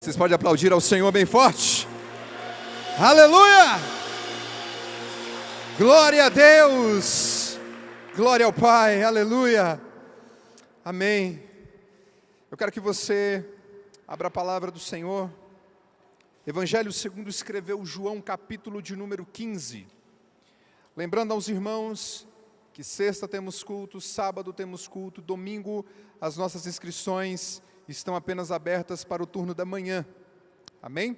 Vocês podem aplaudir ao Senhor bem forte. Aleluia! Glória a Deus! Glória ao Pai, aleluia! Amém. Eu quero que você abra a palavra do Senhor. Evangelho segundo escreveu João, capítulo de número 15. Lembrando aos irmãos que sexta temos culto, sábado temos culto, domingo as nossas inscrições estão apenas abertas para o turno da manhã. Amém?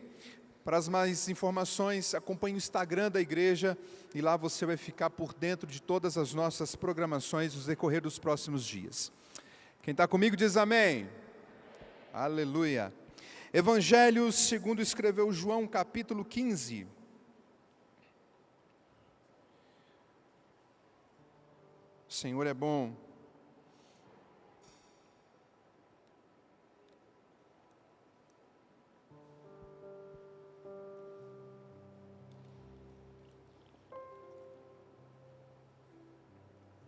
Para as mais informações, acompanhe o Instagram da igreja e lá você vai ficar por dentro de todas as nossas programações no decorrer dos próximos dias. Quem está comigo diz amém. Aleluia. Evangelho segundo escreveu João, capítulo 15. O Senhor é bom.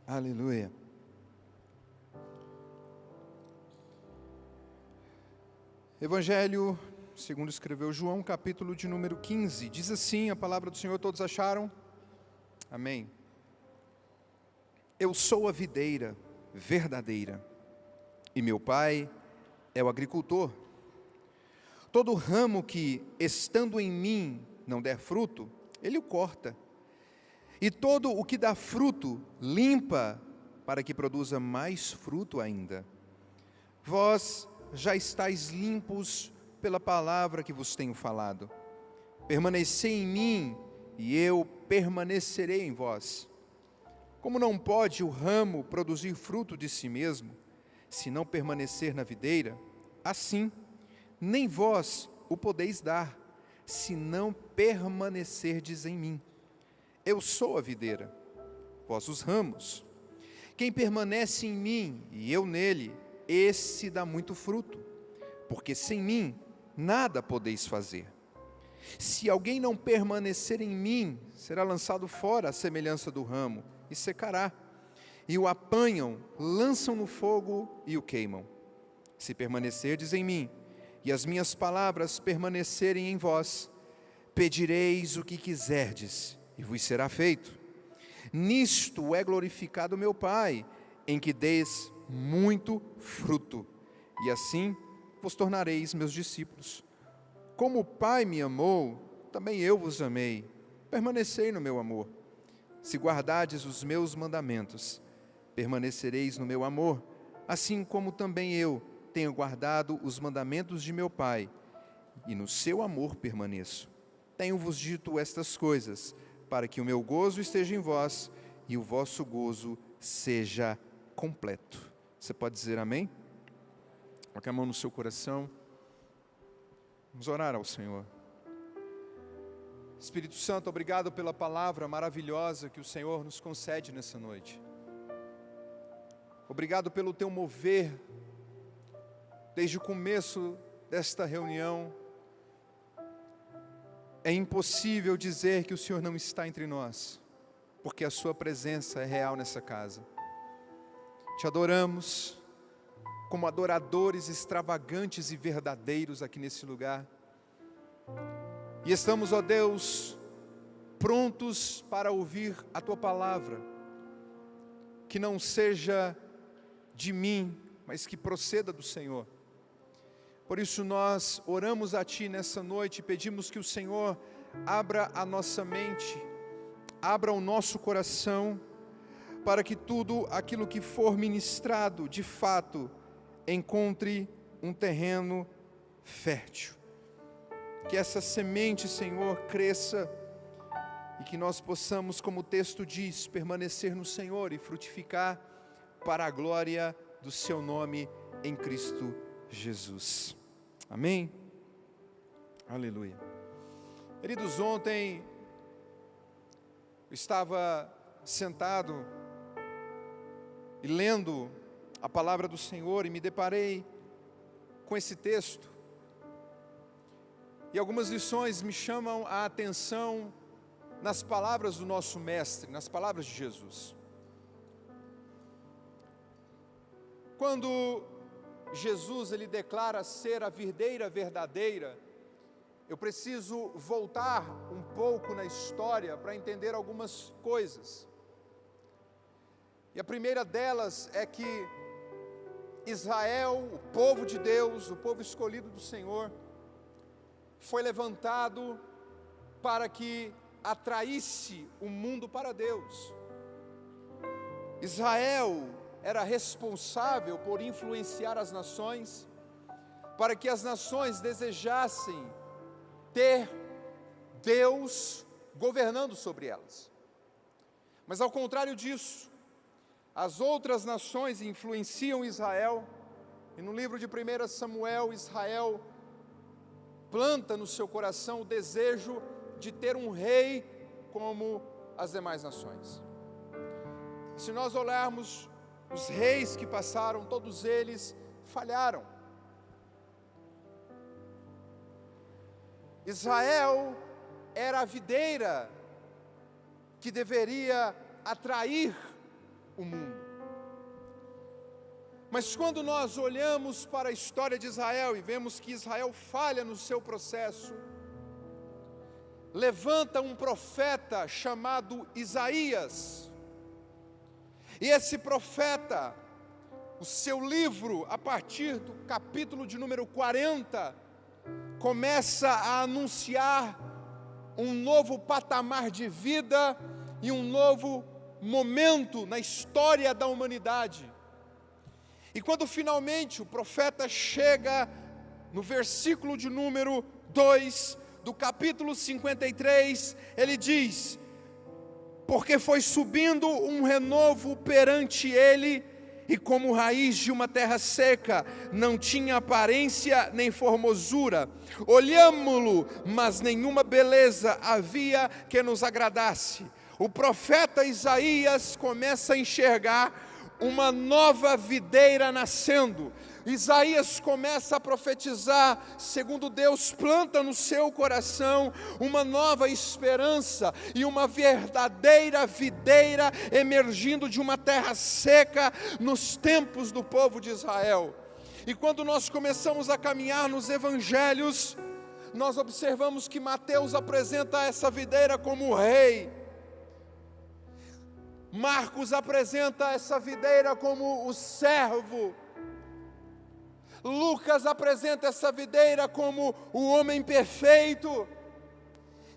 Aleluia. Evangelho, segundo escreveu João, capítulo de número 15. Diz assim a palavra do Senhor, todos acharam? Amém. Eu sou a videira verdadeira, e meu Pai é o agricultor. Todo ramo que, estando em mim, não der fruto, Ele o corta. E todo o que dá fruto, limpa, para que produza mais fruto ainda. Vós já estáis limpos pela palavra que vos tenho falado. Permanecei em mim, e eu permanecerei em vós. Como não pode o ramo produzir fruto de si mesmo, se não permanecer na videira, assim, nem vós o podeis dar, se não permanecerdes em mim. Eu sou a videira, vós os ramos. Quem permanece em mim e eu nele, esse dá muito fruto, porque sem mim nada podeis fazer. Se alguém não permanecer em mim, será lançado fora à semelhança do ramo, e secará. E o apanham, lançam no fogo e o queimam. Se permanecerdes em mim, e as minhas palavras permanecerem em vós, pedireis o que quiserdes, e vos será feito. Nisto é glorificado meu Pai, em que deis muito fruto, e assim vos tornareis meus discípulos. Como o Pai me amou, também eu vos amei. Permanecei no meu amor. Se guardardes os meus mandamentos, permanecereis no meu amor, assim como também eu tenho guardado os mandamentos de meu Pai, e no seu amor permaneço. Tenho-vos dito estas coisas, para que o meu gozo esteja em vós, e o vosso gozo seja completo. Você pode dizer amém? Coloque a mão no seu coração. Vamos orar ao Senhor. Espírito Santo, obrigado pela palavra maravilhosa que o Senhor nos concede nessa noite. Obrigado pelo teu mover, desde o começo desta reunião. É impossível dizer que o Senhor não está entre nós, porque a sua presença é real nessa casa. Te adoramos como adoradores extravagantes e verdadeiros aqui nesse lugar. E estamos, ó Deus, prontos para ouvir a Tua palavra, que não seja de mim, mas que proceda do Senhor. Por isso nós oramos a Ti nessa noite e pedimos que o Senhor abra a nossa mente, abra o nosso coração, para que tudo aquilo que for ministrado, de fato, encontre um terreno fértil. Que essa semente, Senhor, cresça e que nós possamos, como o texto diz, permanecer no Senhor e frutificar para a glória do Seu nome em Cristo Jesus. Amém? Aleluia. Queridos, ontem eu estava sentado e lendo a palavra do Senhor e me deparei com esse texto. E algumas lições me chamam a atenção nas palavras do nosso Mestre, nas palavras de Jesus. Quando Jesus ele declara ser a videira verdadeira, eu preciso voltar um pouco na história para entender algumas coisas. E a primeira delas é que Israel, o povo de Deus, o povo escolhido do Senhor, foi levantado para que atraísse o mundo para Deus. Israel era responsável por influenciar as nações, para que as nações desejassem ter Deus governando sobre elas. Mas ao contrário disso, as outras nações influenciam Israel, e no livro de 1 Samuel, Israel planta no seu coração o desejo de ter um rei como as demais nações. Se nós olharmos os reis que passaram, todos eles falharam. Israel era a videira que deveria atrair o mundo. Mas quando nós olhamos para a história de Israel e vemos que Israel falha no seu processo, levanta um profeta chamado Isaías. E esse profeta, o seu livro, a partir do capítulo de número 40, começa a anunciar um novo patamar de vida e um novo momento na história da humanidade. E quando finalmente o profeta chega no versículo de número 2 do capítulo 53, ele diz: porque foi subindo um renovo perante ele, e como raiz de uma terra seca, não tinha aparência nem formosura. Olhámo-lo, mas nenhuma beleza havia que nos agradasse. O profeta Isaías começa a enxergar uma nova videira nascendo. Isaías começa a profetizar, segundo Deus planta no seu coração uma nova esperança e uma verdadeira videira emergindo de uma terra seca nos tempos do povo de Israel. E quando nós começamos a caminhar nos evangelhos, nós observamos que Mateus apresenta essa videira como rei, Marcos apresenta essa videira como o servo, Lucas apresenta essa videira como o homem perfeito,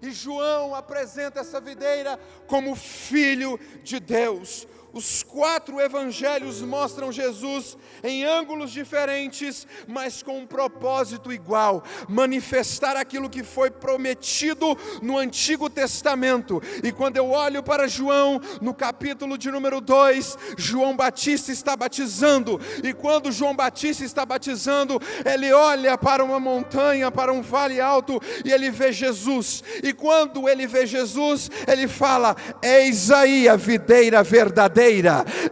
e João apresenta essa videira como Filho de Deus. Os 4 evangelhos mostram Jesus em ângulos diferentes, mas com um propósito igual: manifestar aquilo que foi prometido no Antigo Testamento. E quando eu olho para João, no capítulo de número 2, João Batista está batizando, e quando João Batista está batizando, ele olha para uma montanha, para um vale alto, e ele vê Jesus, e quando ele vê Jesus, ele fala: eis aí a videira verdadeira,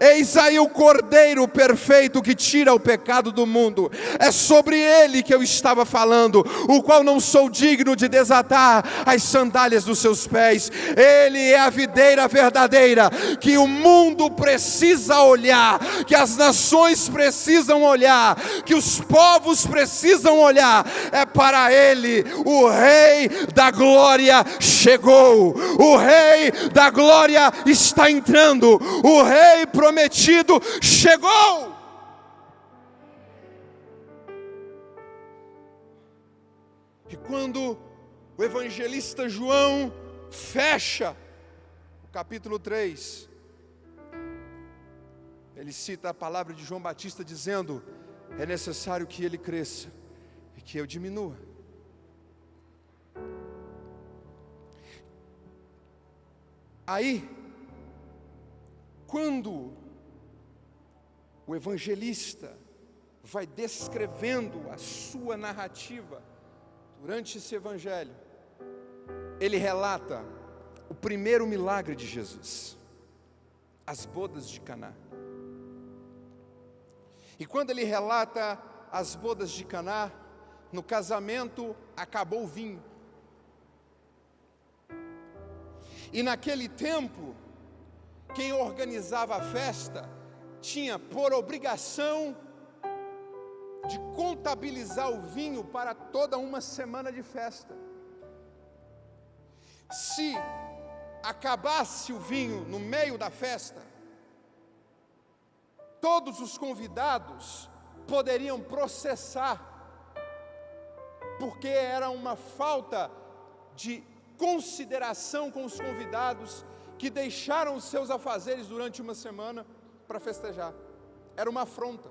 eis aí o Cordeiro perfeito que tira o pecado do mundo. É sobre ele que eu estava falando, o qual não sou digno de desatar as sandálias dos seus pés. Ele é a videira verdadeira que o mundo precisa olhar, que as nações precisam olhar, que os povos precisam olhar. É para ele. O Rei da Glória chegou, o Rei da Glória está entrando, o Rei prometido chegou. E quando o evangelista João fecha o capítulo 3, ele cita a palavra de João Batista dizendo: é necessário que ele cresça e que eu diminua. Aí, quando o evangelista vai descrevendo a sua narrativa durante esse evangelho, ele relata o primeiro milagre de Jesus, as bodas de Caná. E quando ele relata as bodas de Caná, no casamento acabou o vinho. E naquele tempo, quem organizava a festa tinha por obrigação de contabilizar o vinho para toda uma semana de festa. Se acabasse o vinho no meio da festa, todos os convidados poderiam processar, porque era uma falta de consideração com os convidados que deixaram os seus afazeres durante uma semana para festejar. Era uma afronta.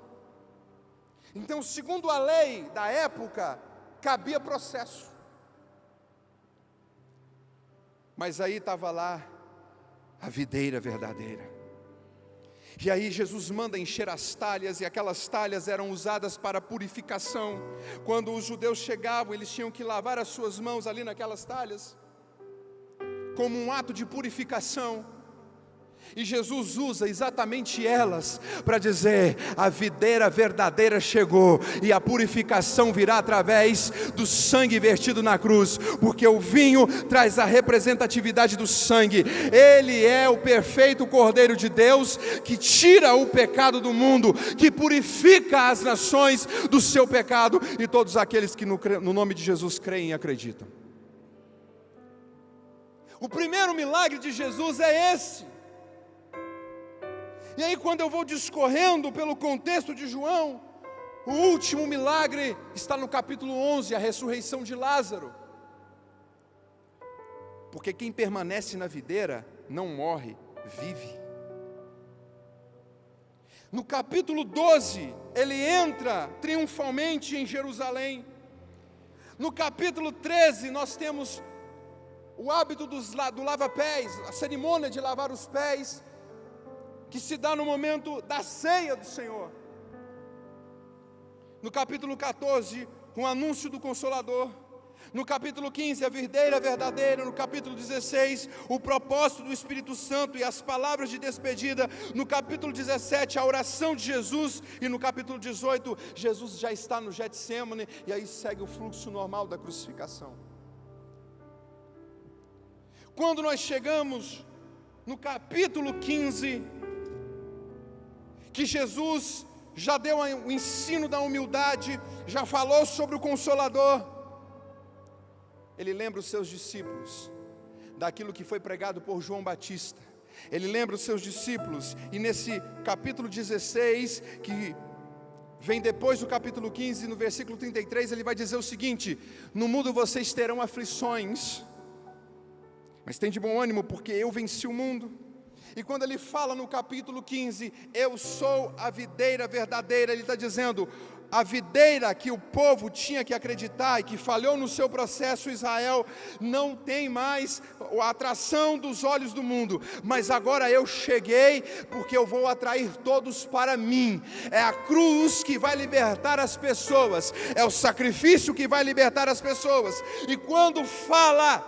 Então, segundo a lei da época, cabia processo. Mas aí estava lá a videira verdadeira. E aí Jesus manda encher as talhas, e aquelas talhas eram usadas para purificação. Quando os judeus chegavam, eles tinham que lavar as suas mãos ali naquelas talhas, como um ato de purificação. E Jesus usa exatamente elas para dizer: a videira verdadeira chegou, e a purificação virá através do sangue vertido na cruz, porque o vinho traz a representatividade do sangue. Ele é o perfeito Cordeiro de Deus, que tira o pecado do mundo, que purifica as nações do seu pecado, e todos aqueles que no nome de Jesus creem e acreditam. O primeiro milagre de Jesus é esse. E aí, quando eu vou discorrendo pelo contexto de João, o último milagre está no capítulo 11, a ressurreição de Lázaro. Porque quem permanece na videira não morre, vive. No capítulo 12, ele entra triunfalmente em Jerusalém. No capítulo 13, nós temos o hábito do lava-pés, a cerimônia de lavar os pés, que se dá no momento da ceia do Senhor. No capítulo 14, com o anúncio do Consolador. No capítulo 15, a videira verdadeira. No capítulo 16, o propósito do Espírito Santo e as palavras de despedida. No capítulo 17, a oração de Jesus. E no capítulo 18, Jesus já está no Getsêmane, e aí segue o fluxo normal da crucificação. Quando nós chegamos no capítulo 15, que Jesus já deu o ensino da humildade, já falou sobre o Consolador, ele lembra os seus discípulos daquilo que foi pregado por João Batista. Ele lembra os seus discípulos, e nesse capítulo 16, que vem depois do capítulo 15, no versículo 33, ele vai dizer o seguinte: no mundo vocês terão aflições, mas tem de bom ânimo, porque eu venci o mundo. E quando ele fala no capítulo 15, eu sou a videira verdadeira, ele está dizendo, a videira que o povo tinha que acreditar e que falhou no seu processo, Israel, não tem mais a atração dos olhos do mundo, mas agora eu cheguei, porque eu vou atrair todos para mim. É a cruz que vai libertar as pessoas, é o sacrifício que vai libertar as pessoas. E quando fala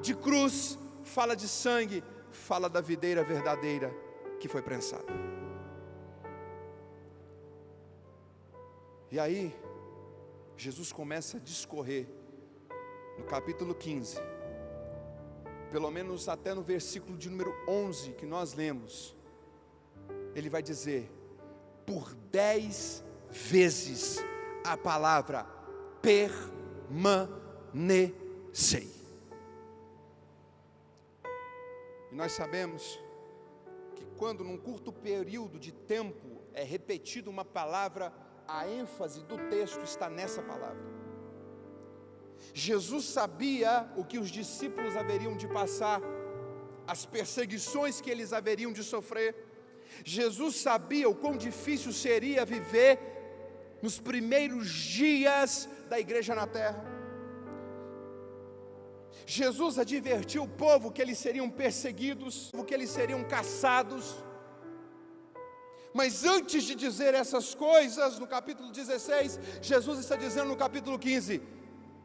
de cruz, fala de sangue, fala da videira verdadeira que foi prensada. E aí, Jesus começa a discorrer, no capítulo 15, pelo menos até no versículo de número 11, que nós lemos, ele vai dizer, por 10 vezes, a palavra permanecei. E nós sabemos que quando num curto período de tempo é repetida uma palavra, a ênfase do texto está nessa palavra. Jesus sabia o que os discípulos haveriam de passar, as perseguições que eles haveriam de sofrer. Jesus sabia o quão difícil seria viver nos primeiros dias da igreja na terra. Jesus advertiu o povo que eles seriam perseguidos, que eles seriam caçados. Mas antes de dizer essas coisas, no capítulo 16, Jesus está dizendo no capítulo 15,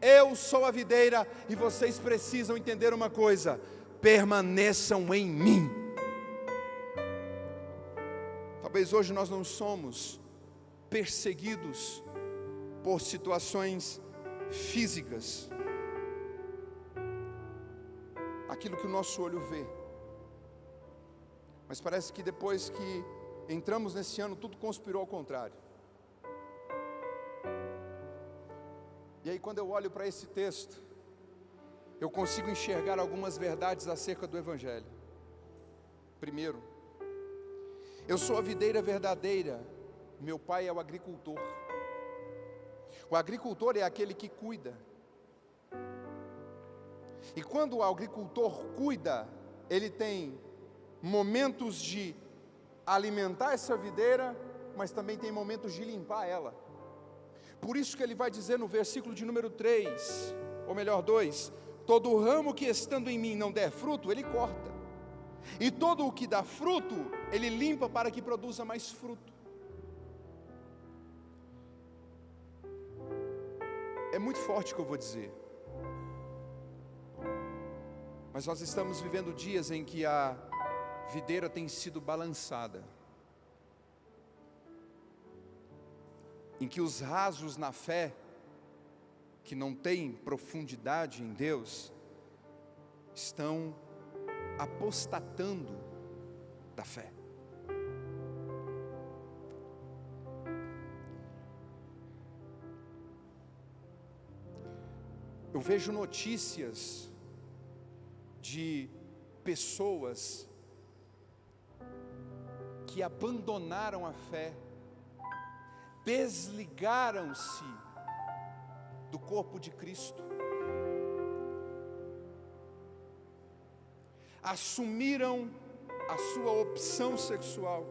eu sou a videira e vocês precisam entender uma coisa, permaneçam em mim. Talvez hoje nós não somos perseguidos por situações físicas, aquilo que o nosso olho vê, mas parece que depois que entramos nesse ano, tudo conspirou ao contrário. E aí, quando eu olho para esse texto, eu consigo enxergar algumas verdades acerca do Evangelho. Primeiro, eu sou a videira verdadeira, meu pai é o agricultor. O agricultor é aquele que cuida. E quando o agricultor cuida, ele tem momentos de alimentar essa videira, mas também tem momentos de limpar ela. Por isso que ele vai dizer no versículo de número 3, ou melhor 2, todo ramo que estando em mim não der fruto, ele corta. E todo o que dá fruto, ele limpa para que produza mais fruto. É muito forte o que eu vou dizer. Mas nós estamos vivendo dias em que a videira tem sido balançada. Em que os rasos na fé, que não têm profundidade em Deus, estão apostatando da fé. Eu vejo notícias de pessoas que abandonaram a fé, desligaram-se do corpo de Cristo, assumiram a sua opção sexual,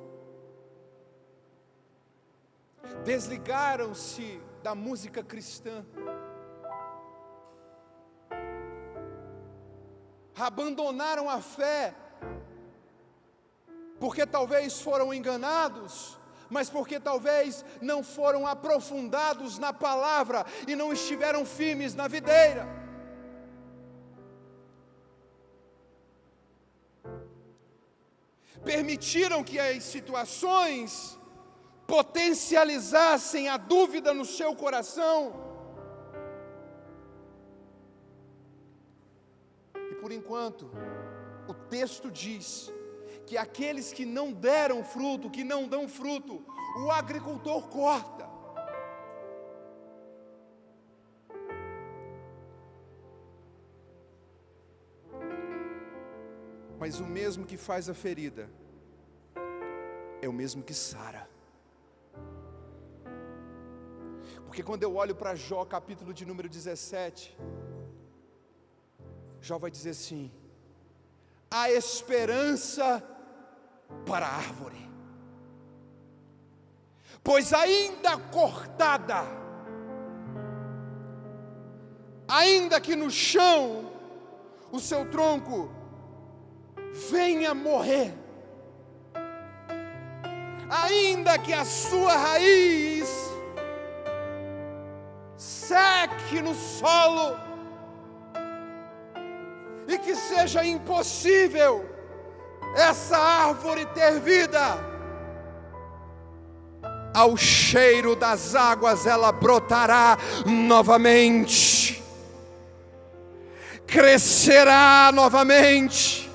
desligaram-se da música cristã, abandonaram a fé, porque talvez foram enganados, mas porque talvez não foram aprofundados na palavra e não estiveram firmes na videira. Permitiram que as situações potencializassem a dúvida no seu coração. E por enquanto, o texto diz que aqueles que não deram fruto, que não dão fruto, o agricultor corta. Mas o mesmo que faz a ferida é o mesmo que sara. Porque quando eu olho para Jó, capítulo de número 17, Jó vai dizer assim: há esperança para a árvore, pois ainda cortada, ainda que no chão o seu tronco venha morrer, ainda que a sua raiz seque no solo, e que seja impossível essa árvore ter vida, ao cheiro das águas ela brotará novamente, crescerá novamente,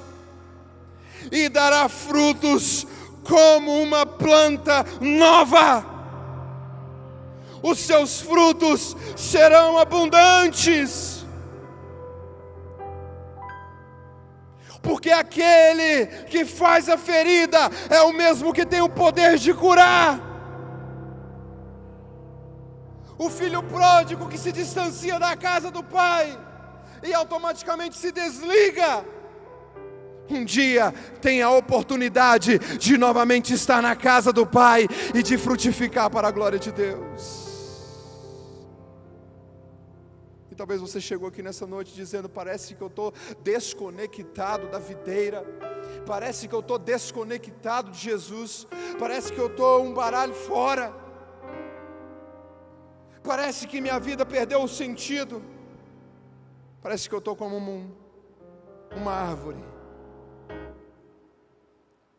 e dará frutos como uma planta nova. Os seus frutos serão abundantes, porque aquele que faz a ferida é o mesmo que tem o poder de curar. O filho pródigo que se distancia da casa do pai e automaticamente se desliga, um dia tem a oportunidade de novamente estar na casa do pai e de frutificar para a glória de Deus. E talvez você chegou aqui nessa noite dizendo: parece que eu estou desconectado da videira, parece que eu estou desconectado de Jesus, parece que eu estou um baralho fora, parece que minha vida perdeu o sentido, parece que eu estou como uma árvore.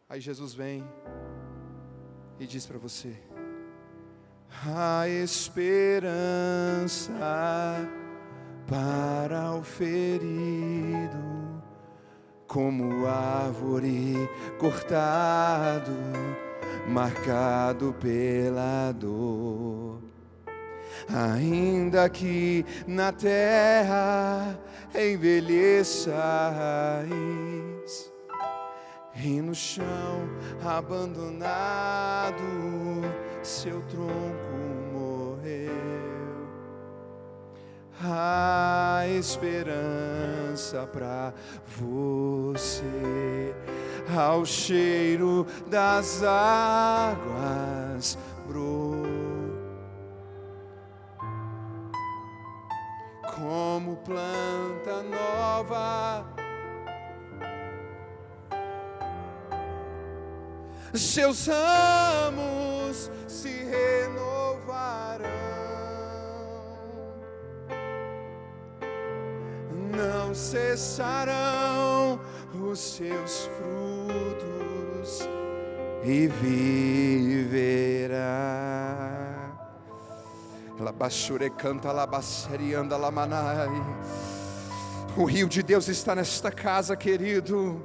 Aí Jesus vem e diz para você: há esperança para o ferido, como árvore cortado, marcado pela dor. ainda que na terra envelheça a raiz, e no chão abandonado seu tronco morreu. Há esperança pra você, ao cheiro das águas brotou. Como planta nova, seus ramos se renovarão, não cessarão os seus frutos e viverá. Labashure canta labaserianda lamanai. O rio de Deus está nesta casa, querido.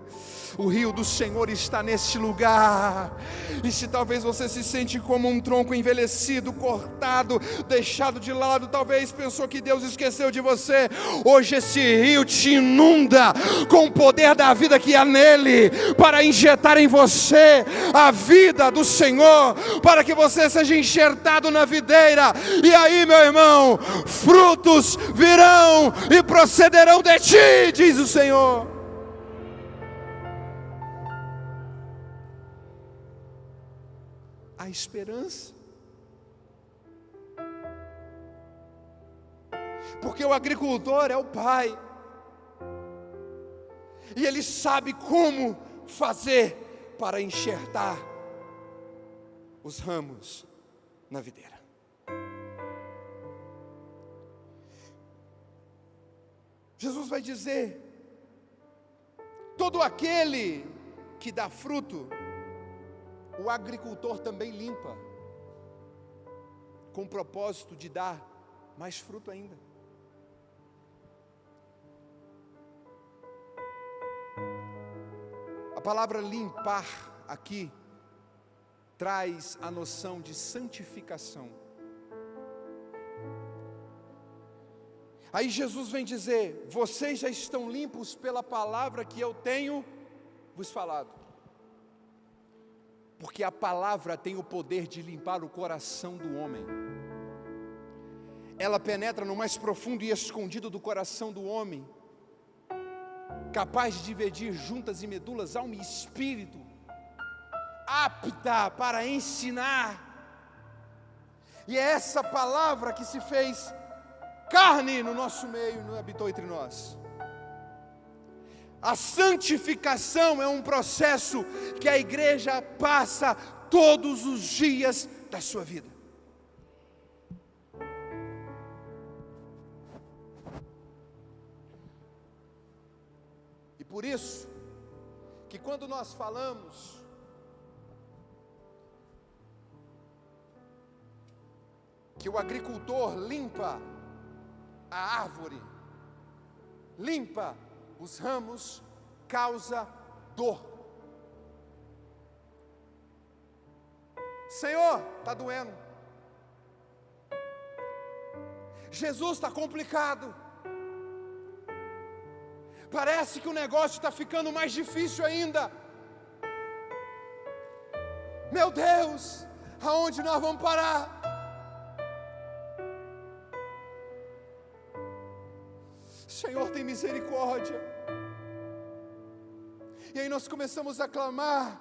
O rio do Senhor está neste lugar. E se talvez você se sente como um tronco envelhecido, cortado, deixado de lado, talvez pensou que Deus esqueceu de você, hoje esse rio te inunda com o poder da vida que há nele, para injetar em você a vida do Senhor, para que você seja enxertado na videira. E aí, meu irmão, frutos virão e procederão de ti, diz o Senhor. A esperança, porque o agricultor é o pai, e ele sabe como fazer para enxertar os ramos na videira. Jesus vai dizer: todo aquele que dá fruto, o agricultor também limpa, com o propósito de dar mais fruto ainda. A palavra limpar aqui traz a noção de santificação. Aí Jesus vem dizer: vocês já estão limpos pela palavra que eu tenho vos falado. Porque a palavra tem o poder de limpar o coração do homem. Ela penetra no mais profundo e escondido do coração do homem, capaz de dividir juntas e medulas, alma e espírito, apta para ensinar. E é essa palavra que se fez carne no nosso meio, habitou entre nós. A santificação é um processo que a igreja passa todos os dias da sua vida. E por isso, que quando nós falamos que o agricultor limpa a árvore, limpa os ramos, causa dor. Senhor, está doendo. Jesus, está complicado. Parece que o negócio está ficando mais difícil ainda. Meu Deus, aonde nós vamos parar? Senhor, tem misericórdia. E aí nós começamos a clamar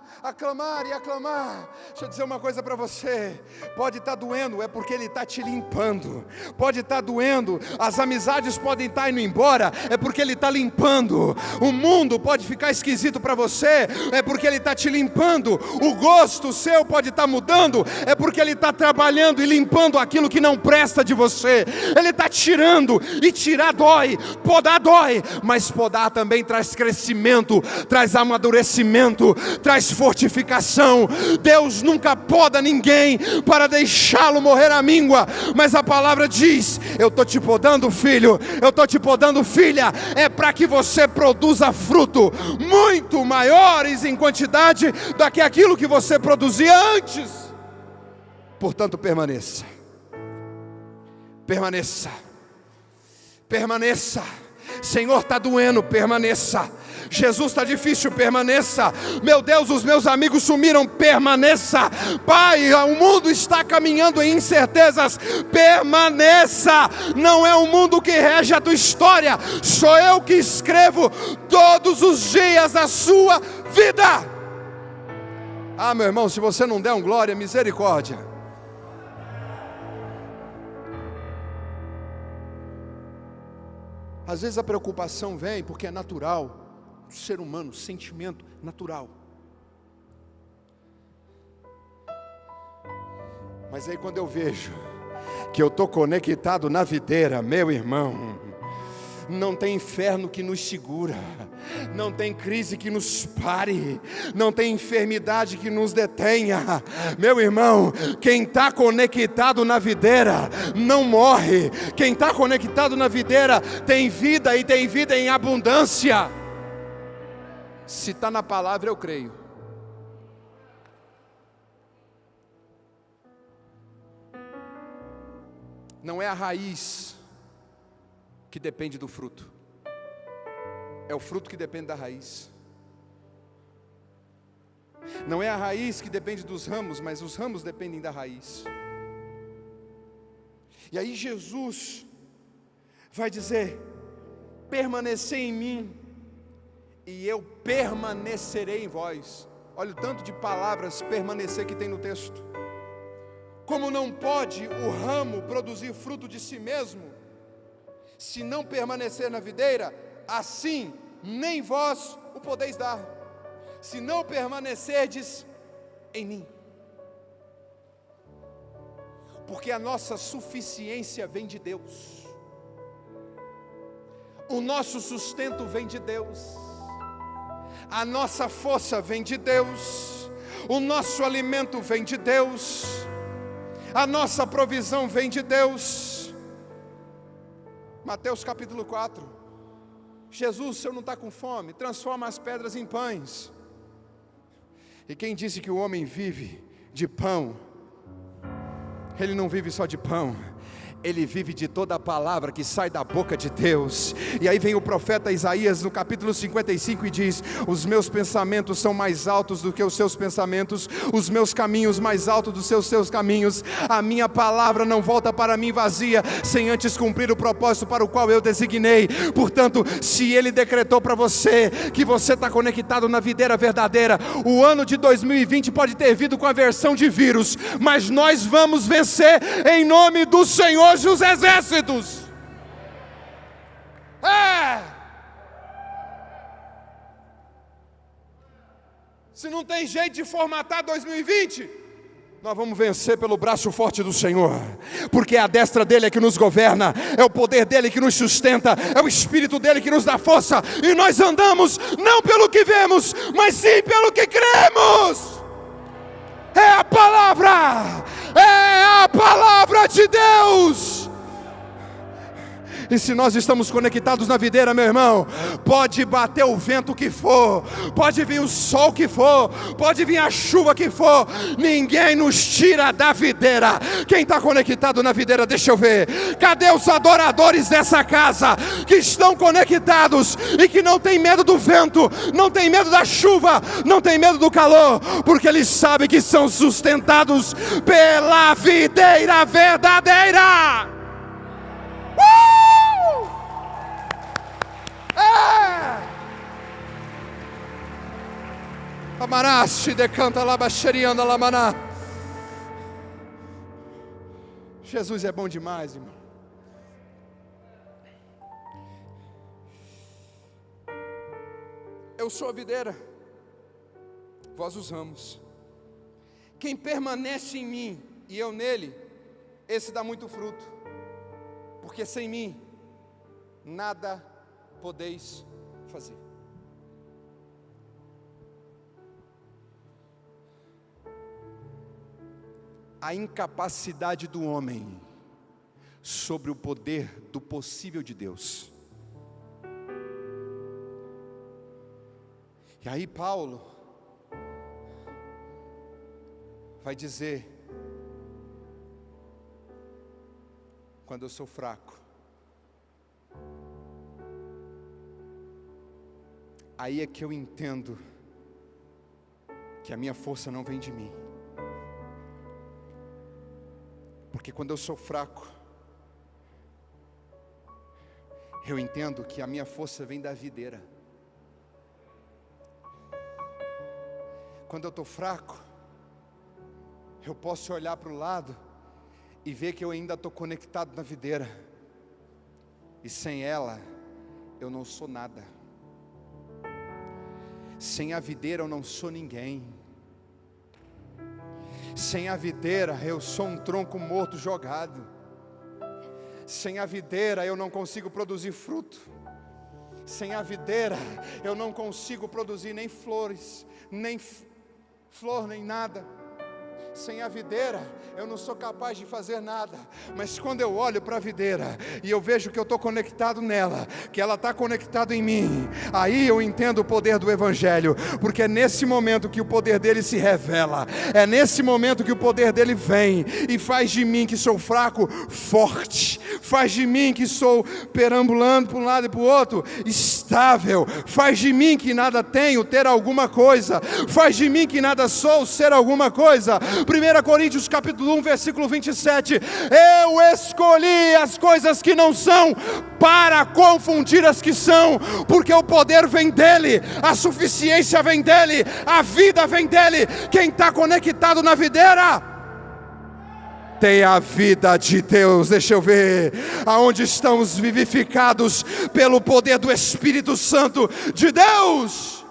e a clamar. Deixa eu dizer uma coisa para você: pode estar doendo, é porque Ele está te limpando. Pode estar doendo, as amizades podem estar indo embora, é porque Ele está limpando. O mundo pode ficar esquisito para você, é porque Ele está te limpando. O gosto seu pode estar mudando, é porque Ele está trabalhando e limpando aquilo que não presta de você. Ele está tirando, e tirar dói, podar dói, mas podar também traz crescimento, traz amadurecimento, traz fortificação. Deus nunca poda ninguém para deixá-lo morrer à míngua, mas a palavra diz: eu estou te podando, filho, eu estou te podando, filha, é para que você produza fruto muito maiores em quantidade do que aquilo que você produzia antes. Portanto, permaneça, permaneça, permaneça. Senhor, está doendo, permaneça. Jesus, está difícil, permaneça. Meu Deus, os meus amigos sumiram, permaneça. Pai, o mundo está caminhando em incertezas, permaneça. Não é o mundo que rege a tua história, sou eu que escrevo todos os dias da sua vida. Ah, meu irmão, se você não der um glória, misericórdia. Às vezes a preocupação vem porque é natural, ser humano, sentimento natural. Mas aí quando eu vejo que eu estou conectado na videira, meu irmão, não tem inferno que nos segura, não tem crise que nos pare, não tem enfermidade que nos detenha. Meu irmão, quem está conectado na videira não morre. Quem está conectado na videira tem vida, e tem vida em abundância. Se está na palavra, eu creio. Não é a raiz que depende do fruto, é o fruto que depende da raiz. Não é a raiz que depende dos ramos, mas os ramos dependem da raiz. E aí Jesus vai dizer: permanecer em mim e eu permanecerei em vós. Olha o tanto de palavras permanecer que tem no texto. Como não pode o ramo produzir fruto de si mesmo, se não permanecer na videira, assim nem vós o podeis dar, se não permanecerdes em mim. Porque a nossa suficiência vem de Deus, o nosso sustento vem de Deus, a nossa força vem de Deus, o nosso alimento vem de Deus, a nossa provisão vem de Deus. Mateus capítulo 4, Jesus, se eu não está com fome, transforma as pedras em pães. E quem disse que o homem vive de pão? Ele não vive só de pão, ele vive de toda a palavra que sai da boca de Deus. E aí vem o profeta Isaías no capítulo 55 e diz: os meus pensamentos são mais altos do que os seus pensamentos, os meus caminhos mais altos dos seus caminhos. A minha palavra não volta para mim vazia, sem antes cumprir o propósito para o qual eu designei. Portanto, se ele decretou para você que você está conectado na videira verdadeira, o ano de 2020 pode ter vindo com a versão de vírus, mas nós vamos vencer em nome do Senhor dos exércitos. Se não tem jeito de formatar 2020, nós vamos vencer pelo braço forte do Senhor, porque é a destra dele que nos governa, é o poder dele que nos sustenta, é o Espírito dele que nos dá força, e nós andamos não pelo que vemos, mas sim pelo que cremos. É a palavra de Deus. E se nós estamos conectados na videira, meu irmão, pode bater o vento que for, pode vir o sol que for, pode vir a chuva que for, ninguém nos tira da videira. Quem está conectado na videira, deixa eu ver, cadê os adoradores dessa casa, que estão conectados, e que não tem medo do vento, não tem medo da chuva, não tem medo do calor, porque eles sabem que são sustentados pela videira verdadeira. Amaraste decanta lá baixeriando lá maná. Jesus é bom demais, irmão. Eu sou a videira, vós os ramos. Quem permanece em mim e eu nele, esse dá muito fruto, porque sem mim nada podeis fazer. A incapacidade do homem sobre o poder do possível de Deus. E aí Paulo vai dizer: quando eu sou fraco, aí é que eu entendo que a minha força não vem de mim. Porque quando eu sou fraco, eu entendo que a minha força vem da videira. Quando eu estou fraco, eu posso olhar para o lado e ver que eu ainda estou conectado na videira. E sem ela, eu não sou nada. Sem a videira eu não sou ninguém. Sem a videira eu sou um tronco morto jogado. Sem a videira eu não consigo produzir fruto. Sem a videira eu não consigo produzir nem flores, nem flor, nem nada. Sem a videira eu não sou capaz de fazer nada. Mas quando eu olho para a videira e eu vejo que eu estou conectado nela, que ela está conectada em mim, aí eu entendo o poder do Evangelho. Porque é nesse momento que o poder dele se revela. É nesse momento que o poder dele vem e faz de mim, que sou fraco, forte. Faz de mim, que sou perambulando para um lado e para o outro, estável. Faz de mim, que nada tenho, ter alguma coisa. Faz de mim, que nada sou, ser alguma coisa. 1 Coríntios capítulo 1, versículo 27. Eu escolhi as coisas que não são para confundir as que são, porque o poder vem dele, a suficiência vem dele, a vida vem dele. Quem está conectado na videira tem a vida de Deus. Deixa eu ver, aonde estamos vivificados pelo poder do Espírito Santo de Deus.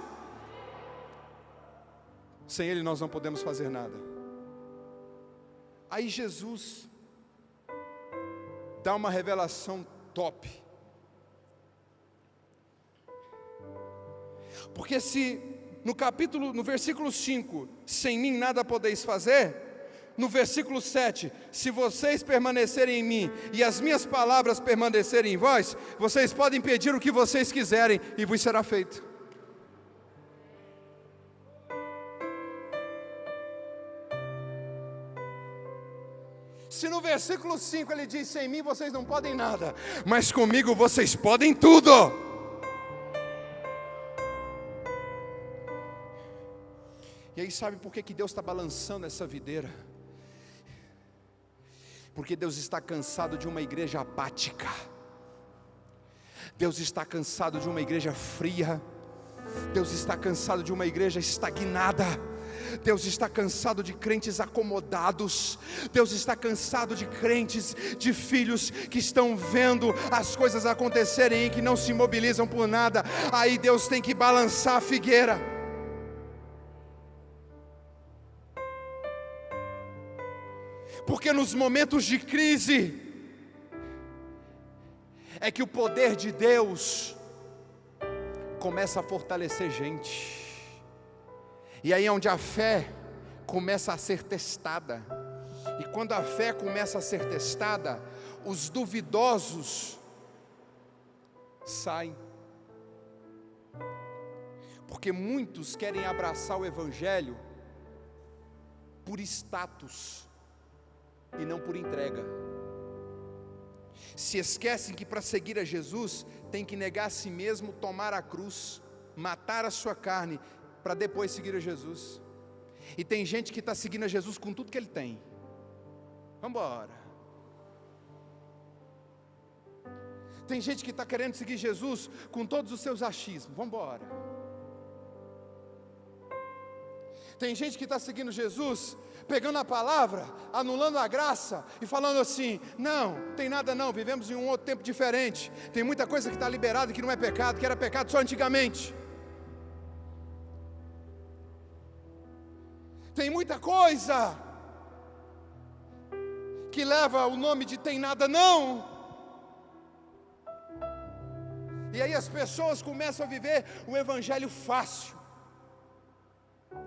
Sem ele nós não podemos fazer nada. Aí Jesus dá uma revelação top. Porque se no versículo 5, sem mim nada podeis fazer, no versículo 7, se vocês permanecerem em mim e as minhas palavras permanecerem em vós, vocês podem pedir o que vocês quiserem e vos será feito. Se no versículo 5 ele diz, sem mim vocês não podem nada, mas comigo vocês podem tudo. E aí sabe por que Deus está balançando essa videira? Porque Deus está cansado de uma igreja apática. Deus está cansado de uma igreja fria. Deus está cansado de uma igreja estagnada. Deus está cansado de crentes acomodados. Deus está cansado de crentes, de filhos que estão vendo as coisas acontecerem e que não se mobilizam por nada. Aí Deus tem que balançar a figueira. Porque nos momentos de crise é que o poder de Deus começa a fortalecer gente. E aí é onde a fé começa a ser testada. E quando a fé começa a ser testada, os duvidosos saem. Porque muitos querem abraçar o Evangelho por status e não por entrega. Se esquecem que para seguir a Jesus tem que negar a si mesmo, tomar a cruz, matar a sua carne, para depois seguir a Jesus. E tem gente que está seguindo a Jesus com tudo que ele tem. Vamos embora. Tem gente que está querendo seguir Jesus com todos os seus achismos. Vamos embora. Tem gente que está seguindo Jesus, pegando a palavra, anulando a graça e falando assim, não, tem nada não, vivemos em um outro tempo diferente. Tem muita coisa que está liberada que não é pecado, que era pecado só antigamente. Tem muita coisa que leva o nome de tem nada não. E aí as pessoas começam a viver o evangelho fácil.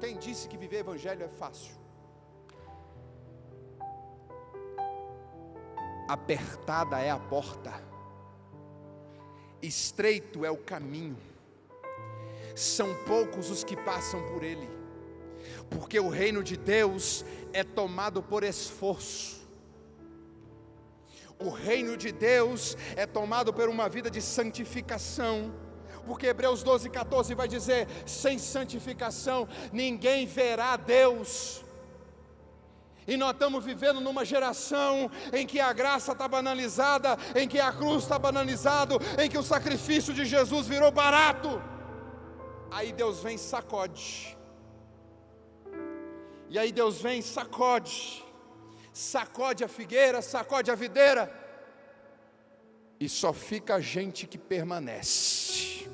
Quem disse que viver evangelho é fácil? Apertada é a porta, estreito é o caminho, são poucos os que passam por ele. Porque o reino de Deus é tomado por esforço. O reino de Deus é tomado por uma vida de santificação, porque Hebreus 12:14 vai dizer: sem santificação ninguém verá Deus. E nós estamos vivendo numa geração em que a graça está banalizada, em que a cruz está banalizado, em que o sacrifício de Jesus virou barato. Aí Deus vem e sacode. E aí Deus vem e sacode a figueira, sacode a videira, e só fica a gente que permanece.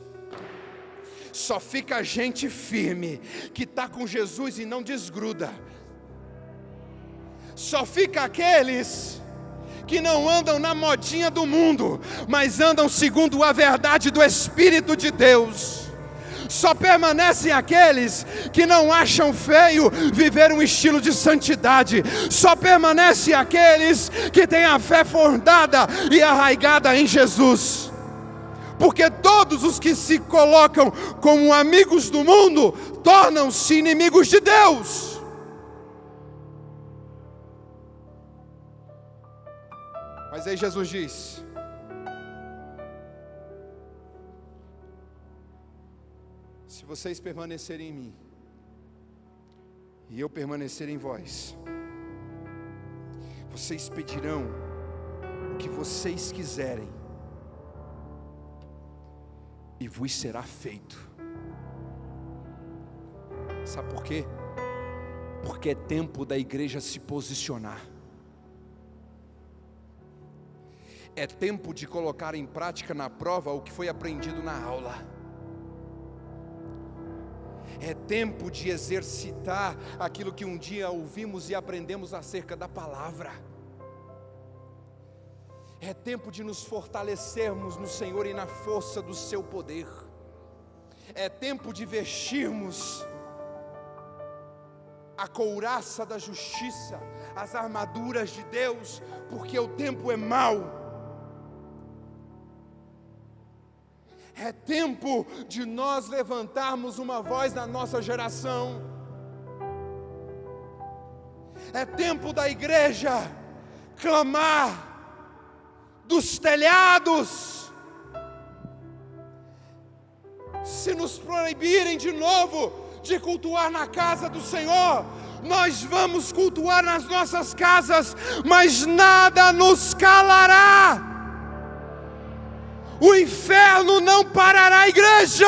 Só fica a gente firme, que está com Jesus e não desgruda. Só fica aqueles que não andam na modinha do mundo, mas andam segundo a verdade do Espírito de Deus. Só permanecem aqueles que não acham feio viver um estilo de santidade. Só permanecem aqueles que têm a fé fundada e arraigada em Jesus. Porque todos os que se colocam como amigos do mundo tornam-se inimigos de Deus. Mas aí Jesus diz: se vocês permanecerem em mim, e eu permanecer em vós, vocês pedirão o que vocês quiserem, e vos será feito. Sabe por quê? Porque é tempo da igreja se posicionar. É tempo de colocar em prática na prova o que foi aprendido na aula. É tempo de exercitar aquilo que um dia ouvimos e aprendemos acerca da palavra. É tempo de nos fortalecermos no Senhor e na força do seu poder. É tempo de vestirmos a couraça da justiça, as armaduras de Deus, porque o tempo é mau. É tempo de nós levantarmos uma voz na nossa geração. É tempo da igreja clamar dos telhados. Se nos proibirem de novo de cultuar na casa do Senhor, nós vamos cultuar nas nossas casas, mas nada nos calará. O inferno não parará a igreja.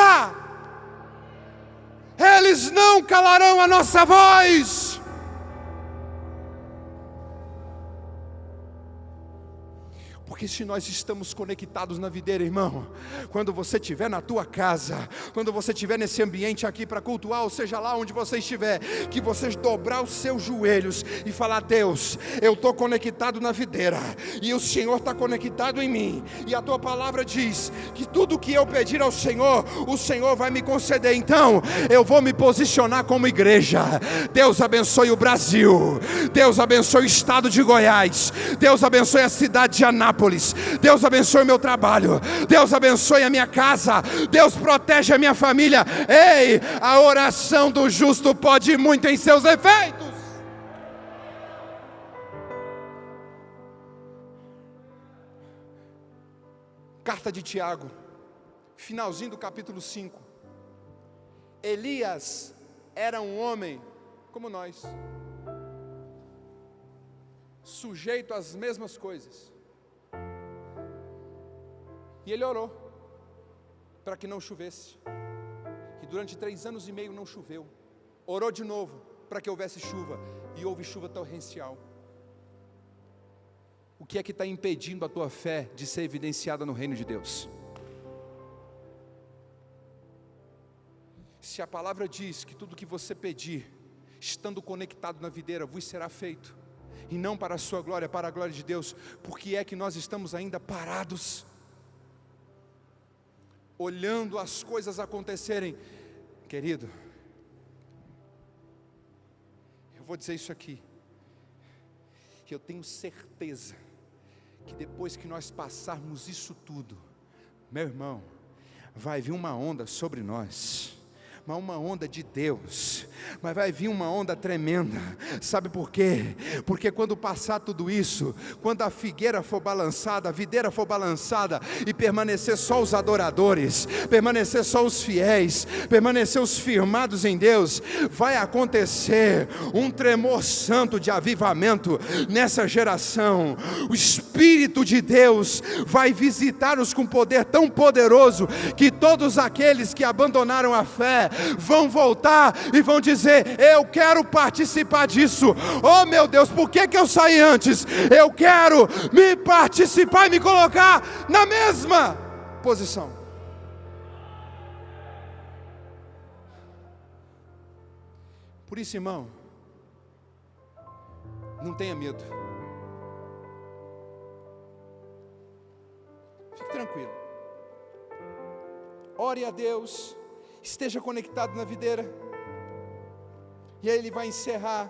Eles não calarão a nossa voz. Porque se nós estamos conectados na videira, irmão, quando você estiver na tua casa, quando você estiver nesse ambiente aqui para cultuar, ou seja lá onde você estiver, que você dobrar os seus joelhos e falar: Deus, eu estou conectado na videira, e o Senhor está conectado em mim, e a tua palavra diz que tudo que eu pedir ao Senhor, o Senhor vai me conceder. Então eu vou me posicionar como igreja. Deus abençoe o Brasil, Deus abençoe o estado de Goiás, Deus abençoe a cidade de Anápolis, Deus abençoe o meu trabalho, Deus abençoe a minha casa, Deus protege a minha família. Ei, a oração do justo pode muito em seus efeitos. Carta de Tiago, finalzinho do capítulo 5. Elias era um homem como nós, sujeito às mesmas coisas. E ele orou para que não chovesse. E durante 3 anos e meio não choveu. Orou de novo para que houvesse chuva. E houve chuva torrencial. O que é que está impedindo a tua fé de ser evidenciada no reino de Deus? Se a palavra diz que tudo que você pedir, estando conectado na videira, vos será feito, e não para a sua glória, para a glória de Deus, por que é que nós estamos ainda parados, olhando as coisas acontecerem? Querido, eu vou dizer isso aqui, que eu tenho certeza que depois que nós passarmos isso tudo, meu irmão, vai vir uma onda sobre nós, mas uma onda de Deus, mas vai vir uma onda tremenda. Sabe por quê? Porque quando passar tudo isso, quando a figueira for balançada, a videira for balançada, e permanecer só os adoradores, permanecer só os fiéis, permanecer os firmados em Deus, vai acontecer um tremor santo de avivamento nessa geração. O Espírito de Deus vai visitar-nos com poder tão poderoso, que todos aqueles que abandonaram a fé vão voltar e vão dizer: eu quero participar disso. Oh meu Deus, por que eu saí antes? Eu quero me participar e me colocar na mesma posição. Por isso, irmão, não tenha medo. Fique tranquilo. Ore a Deus, esteja conectado na videira. E aí ele vai encerrar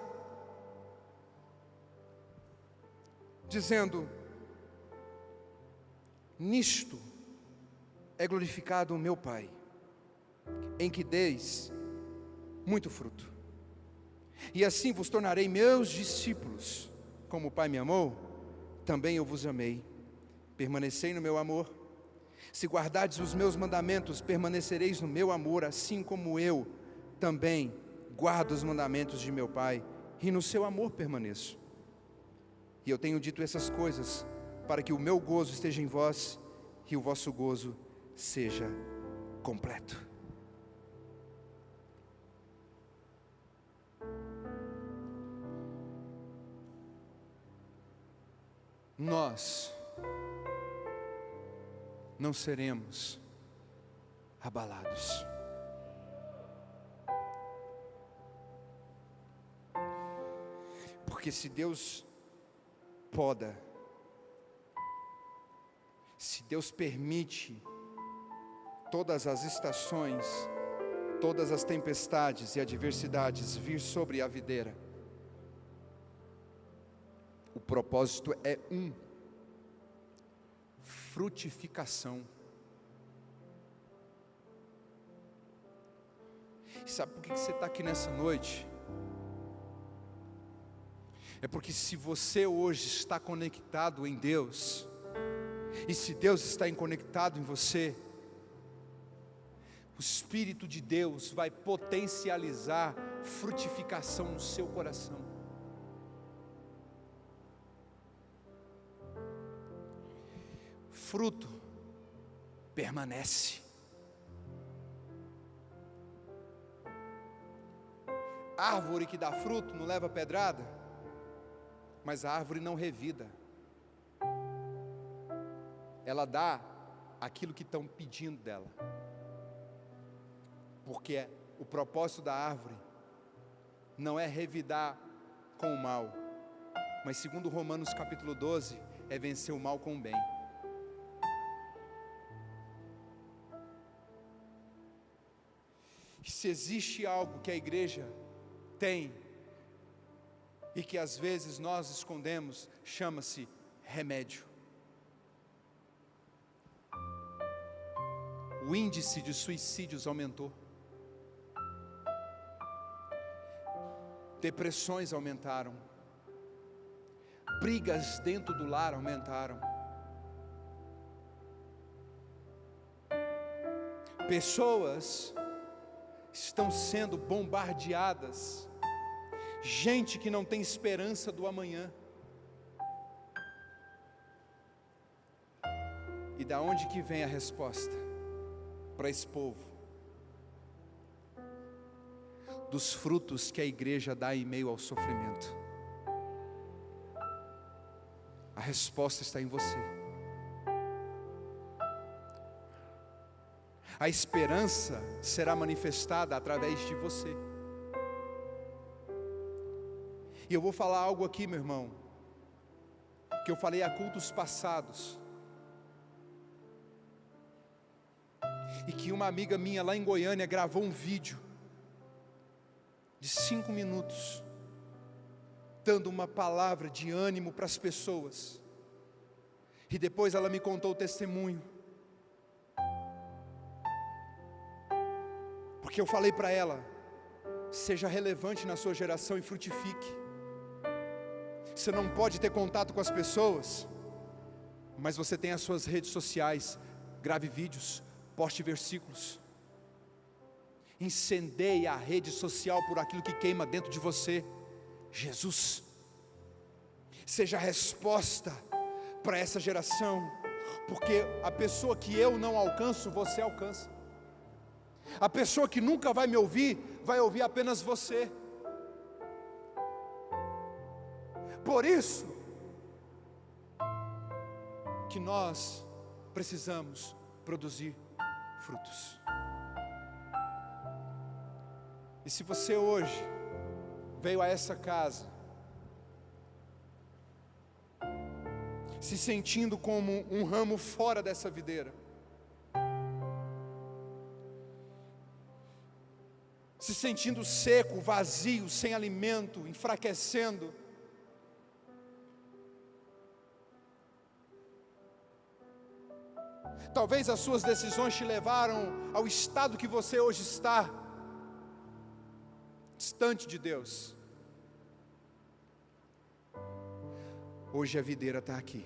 dizendo: nisto é glorificado o meu Pai, em que deis muito fruto. E assim vos tornarei meus discípulos. Como o Pai me amou, também eu vos amei. Permanecei no meu amor. Se guardardes os meus mandamentos, permanecereis no meu amor, assim como eu também guardo os mandamentos de meu Pai, e no seu amor permaneço. E eu tenho dito essas coisas, para que o meu gozo esteja em vós, e o vosso gozo seja completo. Nós não seremos abalados. Porque se Deus poda, se Deus permite todas as estações, todas as tempestades e adversidades vir sobre a videira, o propósito é frutificação. E sabe por que você está aqui nessa noite? É porque se você hoje está conectado em Deus, e se Deus está conectado em você, o Espírito de Deus vai potencializar frutificação no seu coração. Fruto permanece. Árvore que dá fruto não leva pedrada, mas a árvore não revida. Ela dá aquilo que estão pedindo dela. Porque o propósito da árvore não é revidar com o mal, mas segundo Romanos capítulo 12, é vencer o mal com o bem. Se existe algo que a igreja tem e que às vezes nós escondemos, chama-se remédio. O índice de suicídios aumentou. Depressões aumentaram. Brigas dentro do lar aumentaram. Pessoas estão sendo bombardeadas, gente que não tem esperança do amanhã. E da onde que vem a resposta para esse povo? Dos frutos que a igreja dá em meio ao sofrimento. A resposta está em você. A esperança será manifestada através de você. E eu vou falar algo aqui, meu irmão, que eu falei a cultos passados, e que uma amiga minha lá em Goiânia gravou um vídeo de 5 minutos, dando uma palavra de ânimo para as pessoas, e depois ela me contou o testemunho, Porque eu falei para ela: seja relevante na sua geração e frutifique. Você não pode ter contato com as pessoas, mas você tem as suas redes sociais. Grave vídeos, poste versículos. Incendeie a rede social por aquilo que queima dentro de você: Jesus. Seja a resposta para essa geração, porque a pessoa que eu não alcanço, você alcança. A pessoa que nunca vai me ouvir, vai ouvir apenas você. Por isso que nós precisamos produzir frutos. E se você hoje veio a essa casa se sentindo como um ramo fora dessa videira, se sentindo seco, vazio, sem alimento, enfraquecendo, talvez as suas decisões te levaram ao estado que você hoje está, distante de Deus. Hoje a videira está aqui,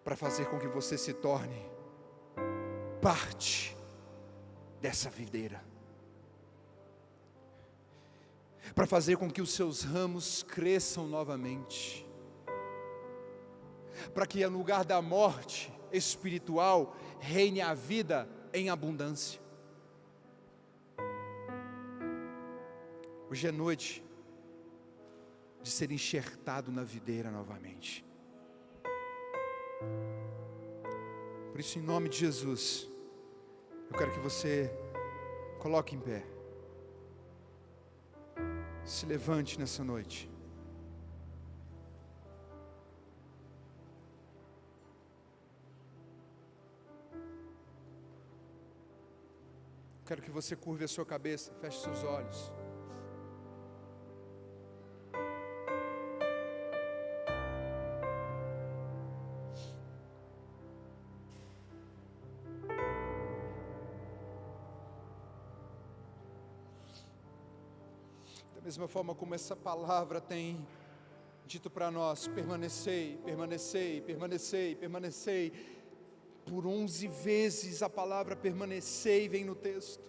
para fazer com que você se torne parte dessa videira, para fazer com que os seus ramos cresçam novamente, para que no lugar da morte espiritual reine a vida em abundância. Hoje é noite de ser enxertado na videira novamente. Por isso, em nome de Jesus, eu quero que você coloque em pé, se levante nessa noite. Quero que você curve a sua cabeça, feche seus olhos. Da mesma forma como essa palavra tem dito para nós: permanecei, permanecei, permanecei, permanecei. Por 11 vezes a palavra permanecei vem no texto.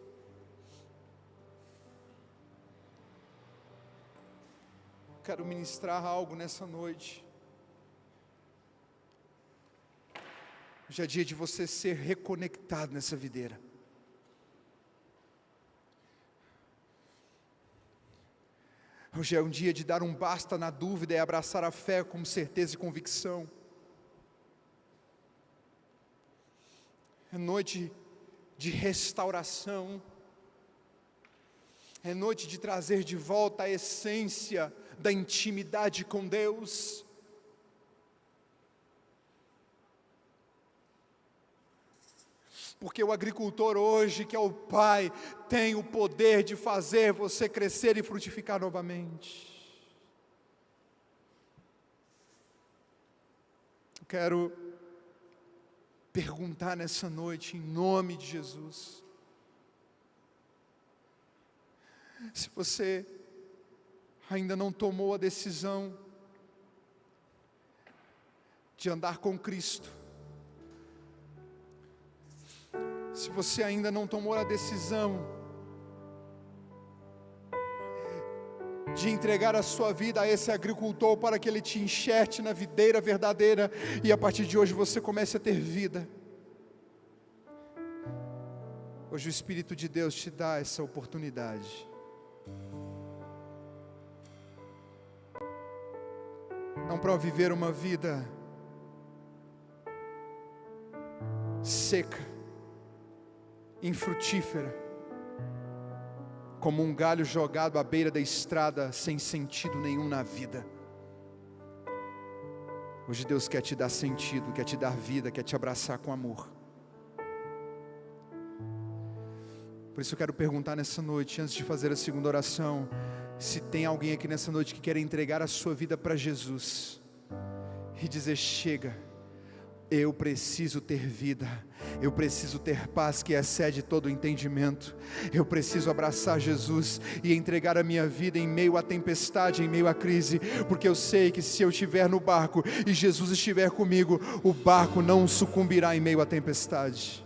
Quero ministrar algo nessa noite. Hoje é dia de você ser reconectado nessa videira. Hoje é um dia de dar um basta na dúvida e abraçar a fé com certeza e convicção. É noite de restauração. É noite de trazer de volta a essência da intimidade com Deus. Porque o agricultor hoje, que é o Pai, tem o poder de fazer você crescer e frutificar novamente. Eu quero perguntar nessa noite, em nome de Jesus, se você ainda não tomou a decisão de andar com Cristo, se você ainda não tomou a decisão de entregar a sua vida a esse agricultor para que ele te enxerte na videira verdadeira e a partir de hoje você comece a ter vida, hoje o Espírito de Deus te dá essa oportunidade. Não para viver uma vida seca, infrutífera, como um galho jogado à beira da estrada, sem sentido nenhum na vida. Hoje Deus quer te dar sentido, quer te dar vida, quer te abraçar com amor. Por isso eu quero perguntar nessa noite, antes de fazer a segunda oração, se tem alguém aqui nessa noite que quer entregar a sua vida para Jesus e dizer: chega, Eu preciso ter vida, eu preciso ter paz que excede todo o entendimento. Eu preciso abraçar Jesus e entregar a minha vida em meio à tempestade, em meio à crise, porque eu sei que se eu estiver no barco e Jesus estiver comigo, o barco não sucumbirá em meio à tempestade.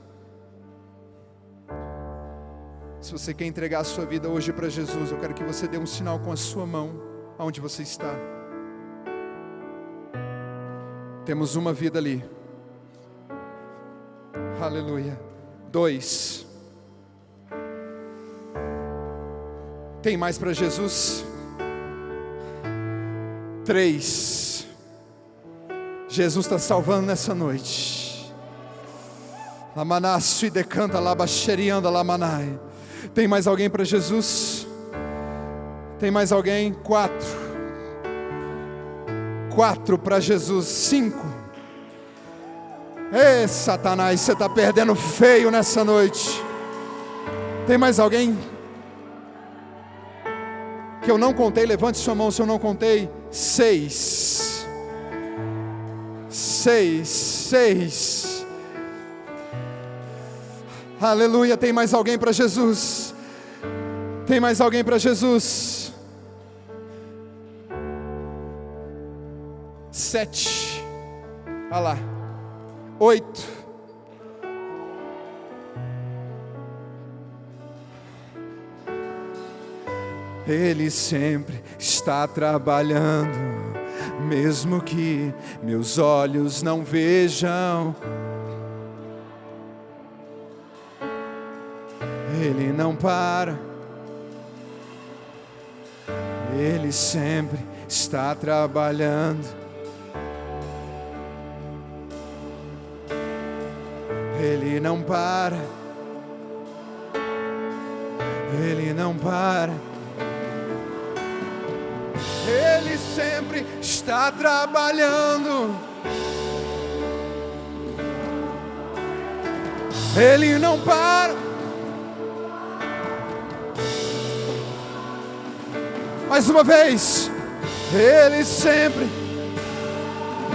Se você quer entregar a sua vida hoje para Jesus, eu quero que você dê um sinal com a sua mão, aonde você está. Temos uma vida ali. Aleluia. 2. Tem mais para Jesus? 3. Jesus está salvando nessa noite. Lamanaço e decanta labaxerianda lamanai. Tem mais alguém para Jesus? Tem mais alguém? 4. 4 para Jesus. 5. Ei, Satanás, você está perdendo feio nessa noite. Tem mais alguém? Que eu não contei, levante sua mão se eu não contei. 6. 6. Aleluia, tem mais alguém para Jesus? Tem mais alguém para Jesus? 7. Olha lá. 8. Ele sempre está trabalhando, mesmo que meus olhos não vejam. Ele não para. Ele sempre está trabalhando. Ele não para. Ele não para. Ele sempre está trabalhando. Ele não para. Mais uma vez. Ele sempre